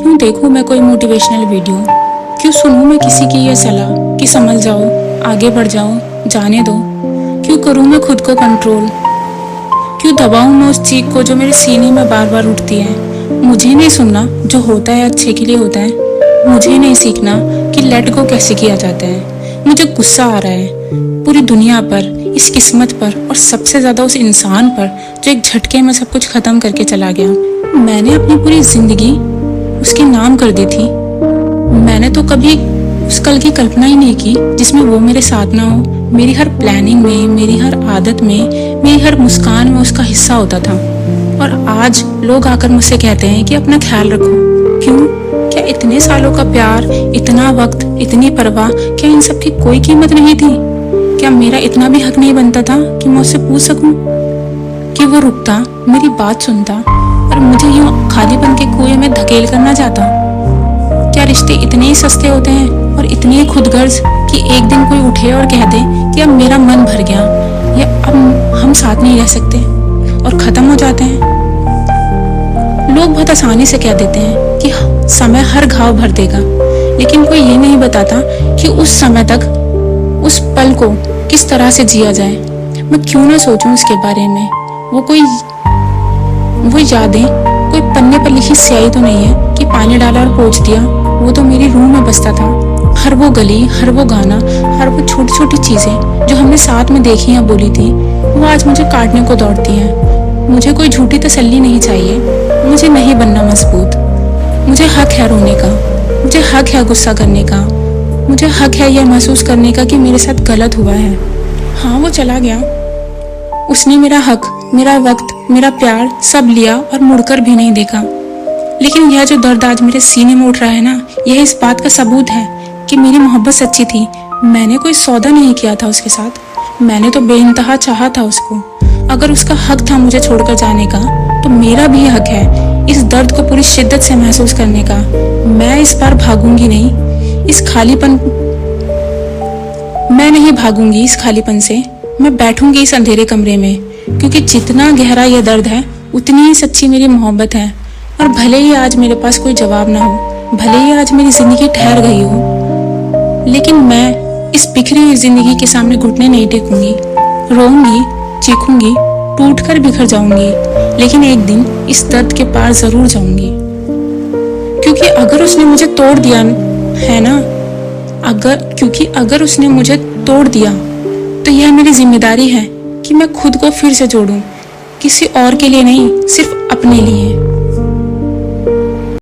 क्यों देखूं मैं कोई मोटिवेशनल वीडियो, क्यों सुनूं मैं किसी की ये सलाह कि समझ जाओ, आगे बढ़ जाओ, जाने दो। क्यों करूं मैं खुद को कंट्रोल, क्यों दबाऊं मैं उस चीख को जो मेरे सीने में बार बार उठती है। मुझे नहीं सुनना जो होता है अच्छे के लिए होता है। मुझे नहीं सीखना कि लेट गो कैसे किया जाता है। मुझे गुस्सा आ रहा है पूरी दुनिया पर, इस किस्मत पर और सबसे ज्यादा उस इंसान पर जो एक झटके में सब कुछ खत्म करके चला गया। मैंने अपनी पूरी जिंदगी उसके नाम कर दी थी। मैंने तो कभी उस कल की कल्पना ही नहीं की जिसमें वो मेरे साथ ना हो। मेरी हर प्लानिंग में, मेरी हर आदत में, मेरी हर मुस्कान में उसका हिस्सा होता था। और आज लोग आकर मुझसे कहते हैं कि अपना ख्याल रखो। क्यों? क्या इतने सालों का प्यार, इतना वक्त, इतनी परवाह, क्या इन सब की कोई कीमत नहीं थी? क्या मेरा इतना भी हक नहीं बनता था कि मैं उससे पूछ सकूं कि वो रुकता, मेरी बात सुनता और मुझे यूं खालीपन के कुएं में धकेल कर ना जाता? क्या रिश्ते इतने ही सस्ते होते हैं और इतनी ही खुदगर्ज कि एक दिन कोई उठे और कह दे कि अब मेरा मन भर गया या अब हम साथ नहीं रह सकते और खत्म हो जाते हैं? लोग बहुत आसानी से कह देते हैं कि समय हर घाव भर देगा, लेकिन कोई ये नहीं बताता कि उस समय तक उस पल को किस तरह से जिया जाए। मैं क्यों ना सोचूं उसके बारे में। वो यादें कोई पन्ने पर लिखी स्याही तो नहीं है कि पानी डाला और पोंछ दिया। वो तो मेरी रूह में बसता था। हर वो गली, हर वो गाना, हर वो छोटी छोटी चीजें जो हमने साथ में देखी या बोली थी, वो आज मुझे काटने को दौड़ती हैं। मुझे कोई झूठी तसल्ली नहीं चाहिए। मुझे नहीं बनना मजबूत। मुझे हक है रोने का, मुझे हक है गुस्सा करने का, मुझे हक है यह महसूस करने का कि मेरे साथ गलत हुआ है। हाँ, वो चला गया। उसने मेरा हक, मेरा वक्त, मेरा प्यार सब लिया और मुड़कर भी नहीं देखा। लेकिन यह जो दर्द आज मेरे सीने में उठ रहा है ना, यह इस बात का सबूत है कि मेरी मोहब्बत सच्ची थी। मैंने कोई सौदा नहीं किया था उसके साथ। मैंने तो बेइंतहा चाहा था उसको। अगर उसका हक था मुझे छोड़कर जाने का, तो मेरा भी हक है इस दर्द को पूरी शिद्दत से महसूस करने का। मैं इस बार भागूंगी नहीं इस खालीपन मैं नहीं भागूंगी इस खालीपन से। मैं बैठूंगी इस अंधेरे कमरे में, क्योंकि जितना गहरा यह दर्द है उतनी ही सच्ची मेरी मोहब्बत है। और भले ही आज मेरे पास कोई जवाब ना हो, भले ही आज मेरी जिंदगी ठहर गई हो, लेकिन मैं इस बिखरी हुई जिंदगी के सामने घुटने नहीं टेकूंगी। रोऊंगी, चीखूंगी, टूटकर बिखर जाऊंगी, लेकिन एक दिन इस दर्द के पार जरूर जाऊंगी। क्योंकि अगर उसने मुझे तोड़ दिया है ना, अगर उसने मुझे तोड़ दिया, तो यह मेरी जिम्मेदारी है कि मैं खुद को फिर से जोड़ूं। किसी और के लिए नहीं, सिर्फ अपने लिए।